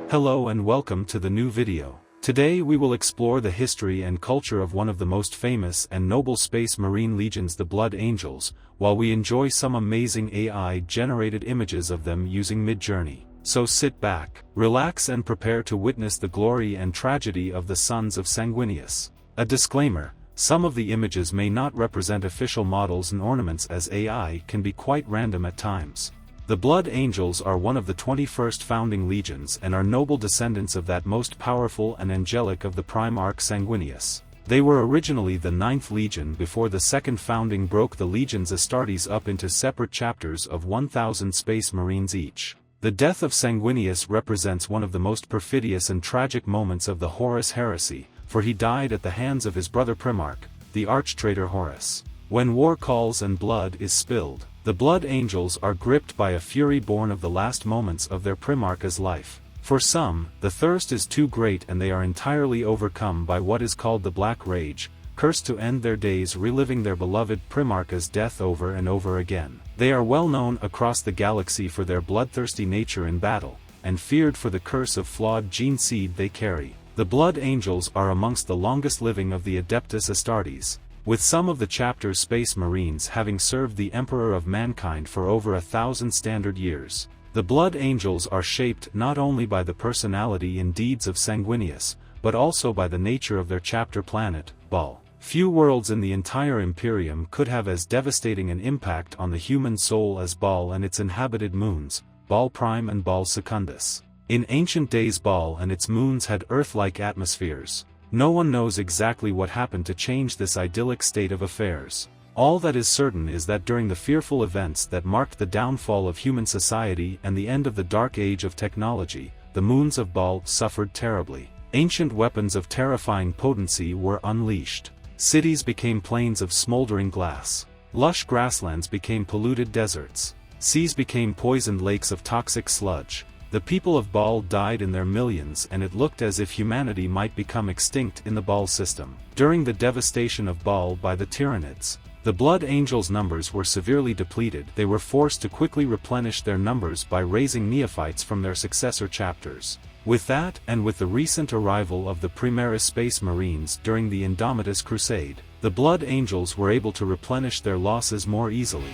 Hello and welcome to the new video. Today we will explore the history and culture of one of the most famous and noble space marine legions, the Blood Angels, while we enjoy some amazing AI-generated images of them using Midjourney. So sit back, relax and prepare to witness the glory and tragedy of the sons of Sanguinius. A disclaimer: some of the images may not represent official models and ornaments, as AI can be quite random at times. The Blood Angels are one of the 21st founding legions and are noble descendants of that most powerful and angelic of the Primarch Sanguinius. They were originally the 9th legion before the second founding broke the Legiones Astartes up into separate chapters of 1,000 space marines each. The death of Sanguinius represents one of the most perfidious and tragic moments of the Horus Heresy, for he died at the hands of his brother-primarch, the Arch-traitor Horus. When war calls and blood is spilled, the Blood Angels are gripped by a fury born of the last moments of their primarch's life. For some, the thirst is too great and they are entirely overcome by what is called the Black Rage, cursed to end their days reliving their beloved primarch's death over and over again. They are well known across the galaxy for their bloodthirsty nature in battle, and feared for the curse of flawed gene seed they carry. The Blood Angels are amongst the longest living of the Adeptus Astartes, with some of the chapter's space marines having served the Emperor of Mankind for over 1,000 standard years. The Blood Angels are shaped not only by the personality and deeds of Sanguinius, but also by the nature of their chapter planet, Baal. Few worlds in the entire Imperium could have as devastating an impact on the human soul as Baal and its inhabited moons, Baal Prime and Baal Secundus. In ancient days, Baal and its moons had Earth-like atmospheres. No one knows exactly what happened to change this idyllic state of affairs. All that is certain is that during the fearful events that marked the downfall of human society and the end of the dark age of technology, the moons of Baal suffered terribly. Ancient weapons of terrifying potency were unleashed. Cities became plains of smoldering glass. Lush grasslands became polluted deserts. Seas became poisoned lakes of toxic sludge. The people of Baal died in their millions, and it looked as if humanity might become extinct in the Baal system. During the devastation of Baal by the Tyranids, the Blood Angels' numbers were severely depleted. They were forced to quickly replenish their numbers by raising neophytes from their successor chapters. With that, and with the recent arrival of the Primaris Space Marines during the Indomitus Crusade, the Blood Angels were able to replenish their losses more easily.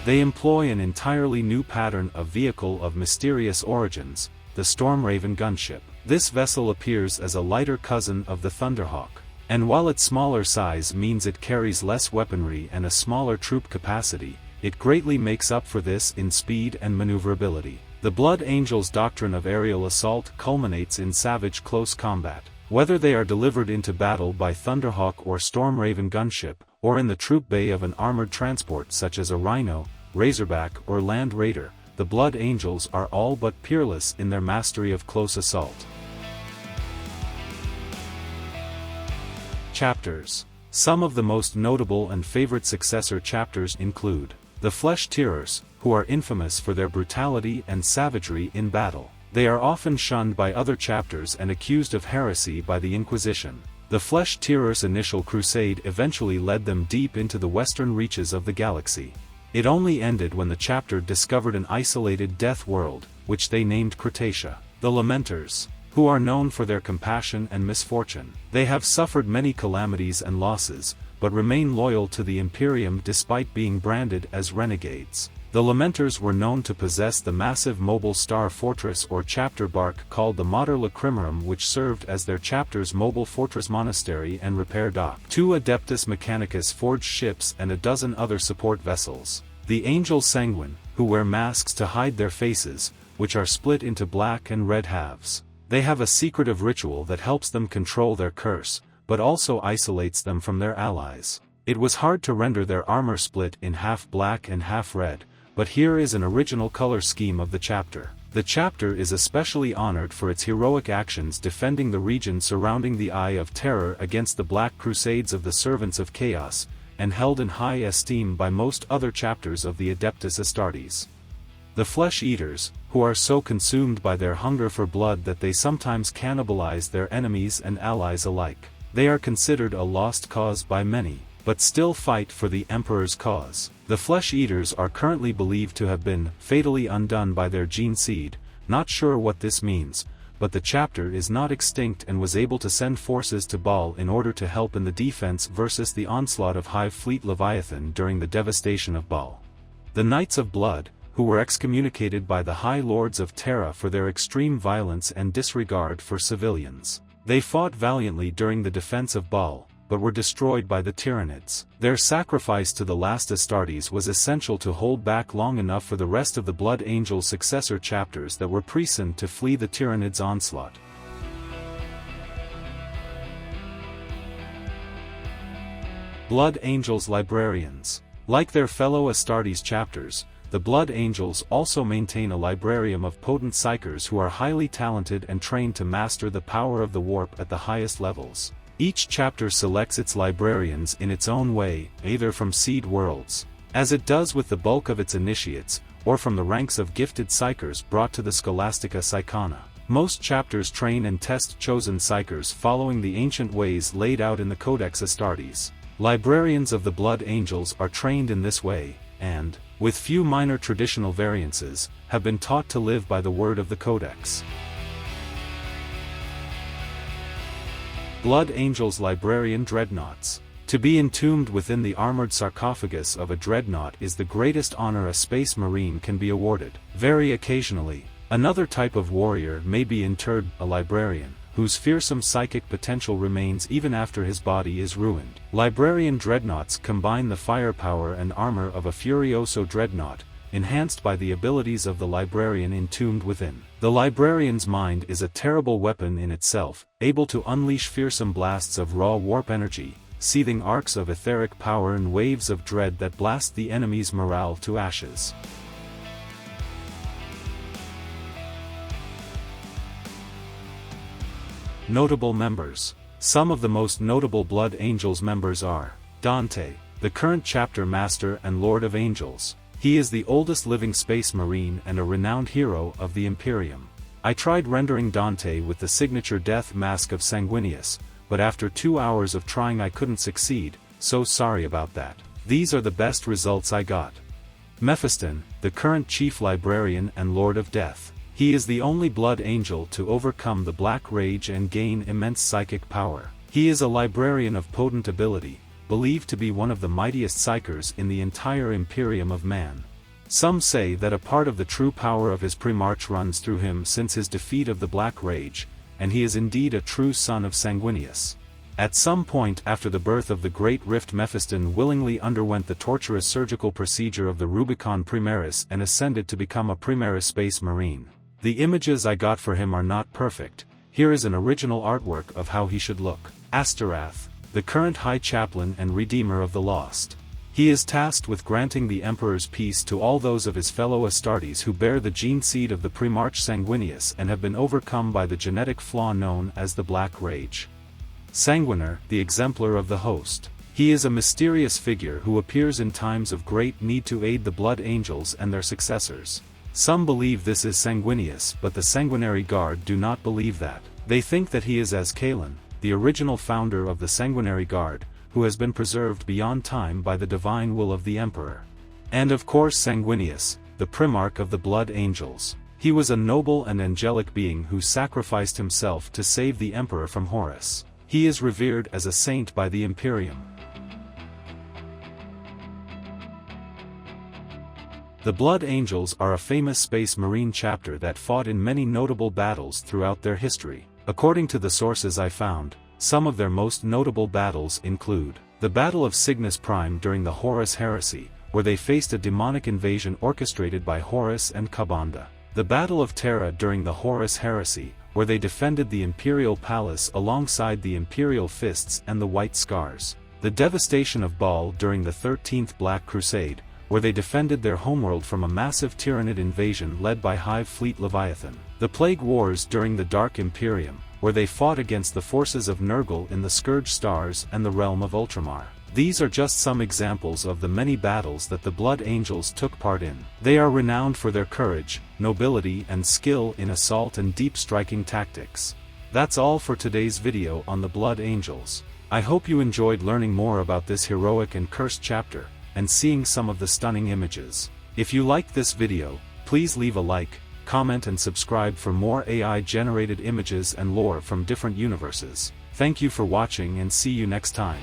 They employ an entirely new pattern of vehicle of mysterious origins, the Stormraven gunship. This vessel appears as a lighter cousin of the Thunderhawk, and while its smaller size means it carries less weaponry and a smaller troop capacity, it greatly makes up for this in speed and maneuverability. The Blood Angels' doctrine of aerial assault culminates in savage close combat. Whether they are delivered into battle by Thunderhawk or Stormraven gunship, or in the troop bay of an armored transport such as a Rhino, Razorback or Land Raider, the Blood Angels are all but peerless in their mastery of close assault. Chapters. Some of the most notable and favorite successor chapters include the Flesh Tearers, who are infamous for their brutality and savagery in battle. They are often shunned by other chapters and accused of heresy by the Inquisition. The Flesh Tearers' initial crusade eventually led them deep into the western reaches of the galaxy. It only ended when the chapter discovered an isolated death world, which they named Cretacia. The Lamenters, who are known for their compassion and misfortune. They have suffered many calamities and losses, but remain loyal to the Imperium despite being branded as renegades. The Lamenters were known to possess the massive mobile star fortress or chapter bark called the Mater Lacrimarum, which served as their chapter's mobile fortress monastery and repair dock. 2 Adeptus Mechanicus forged ships and a dozen other support vessels. The Angels Sanguine, who wear masks to hide their faces, which are split into black and red halves. They have a secretive ritual that helps them control their curse, but also isolates them from their allies. It was hard to render their armor split in half black and half red, but here is an original color scheme of the chapter. The chapter is especially honored for its heroic actions defending the region surrounding the Eye of Terror against the Black Crusades of the Servants of Chaos, and held in high esteem by most other chapters of the Adeptus Astartes. The Flesh Eaters, who are so consumed by their hunger for blood that they sometimes cannibalize their enemies and allies alike. They are considered a lost cause by many, but still fight for the Emperor's cause. The Flesh Eaters are currently believed to have been fatally undone by their gene seed, not sure what this means, but the chapter is not extinct and was able to send forces to Baal in order to help in the defense versus the onslaught of Hive Fleet Leviathan during the devastation of Baal. The Knights of Blood, who were excommunicated by the High Lords of Terra for their extreme violence and disregard for civilians. They fought valiantly during the defense of Baal, but were destroyed by the Tyranids. Their sacrifice to the last Astartes was essential to hold back long enough for the rest of the Blood Angel Successor chapters that were present to flee the Tyranids' onslaught. Blood Angels Librarians. Like their fellow Astartes chapters, the Blood Angels also maintain a librarium of potent psychers who are highly talented and trained to master the power of the warp at the highest levels. Each chapter selects its librarians in its own way, either from seed worlds, as it does with the bulk of its initiates, or from the ranks of gifted psychers brought to the Scholastica Psychona. Most chapters train and test chosen psychers following the ancient ways laid out in the Codex Astartes. Librarians of the Blood Angels are trained in this way, and, with few minor traditional variances, have been taught to live by the word of the Codex. Blood Angels Librarian Dreadnoughts. To be entombed within the armored sarcophagus of a dreadnought is the greatest honor a space marine can be awarded. Very occasionally, another type of warrior may be interred, a librarian, whose fearsome psychic potential remains even after his body is ruined. Librarian dreadnoughts combine the firepower and armor of a Furioso dreadnought, enhanced by the abilities of the librarian entombed within. The librarian's mind is a terrible weapon in itself, able to unleash fearsome blasts of raw warp energy, seething arcs of etheric power and waves of dread that blast the enemy's morale to ashes. Notable members. Some of the most notable Blood Angels members are Dante, the current chapter master and Lord of Angels. He is the oldest living space marine and a renowned hero of the Imperium. I tried rendering Dante with the signature death mask of Sanguinius, but after 2 hours of trying I couldn't succeed, so sorry about that. These are the best results I got. Mephiston, the current chief librarian and Lord of Death. He is the only Blood Angel to overcome the Black Rage and gain immense psychic power. He is a librarian of potent ability, believed to be one of the mightiest psychers in the entire Imperium of Man. Some say that a part of the true power of his primarch runs through him since his defeat of the Black Rage, and he is indeed a true son of Sanguinius. At some point after the birth of the Great Rift, Mephiston willingly underwent the torturous surgical procedure of the Rubicon Primaris and ascended to become a Primaris Space Marine. The images I got for him are not perfect. Here is an original artwork of how he should look. Astarath, the current High Chaplain and Redeemer of the Lost. He is tasked with granting the Emperor's peace to all those of his fellow Astartes who bear the gene seed of the Primarch Sanguinius and have been overcome by the genetic flaw known as the Black Rage. Sanguiner, the exemplar of the host. He is a mysterious figure who appears in times of great need to aid the Blood Angels and their successors. Some believe this is Sanguinius, but the Sanguinary Guard do not believe that. They think that he is Azkaelon, the original founder of the Sanguinary Guard, who has been preserved beyond time by the divine will of the Emperor. And of course Sanguinius, the Primarch of the Blood Angels. He was a noble and angelic being who sacrificed himself to save the Emperor from Horus. He is revered as a saint by the Imperium. The Blood Angels are a famous Space Marine chapter that fought in many notable battles throughout their history. According to the sources I found, some of their most notable battles include the Battle of Cygnus Prime during the Horus Heresy, where they faced a demonic invasion orchestrated by Horus and Kabanda. The Battle of Terra during the Horus Heresy, where they defended the Imperial Palace alongside the Imperial Fists and the White Scars. The devastation of Baal during the 13th Black Crusade, where they defended their homeworld from a massive Tyranid invasion led by Hive Fleet Leviathan. The Plague Wars during the Dark Imperium, where they fought against the forces of Nurgle in the Scourge Stars and the realm of Ultramar. These are just some examples of the many battles that the Blood Angels took part in. They are renowned for their courage, nobility and skill in assault and deep striking tactics. That's all for today's video on the Blood Angels. I hope you enjoyed learning more about this heroic and cursed chapter, and seeing some of the stunning images. If you liked this video, please leave a like, comment and subscribe for more AI-generated images and lore from different universes. Thank you for watching and see you next time.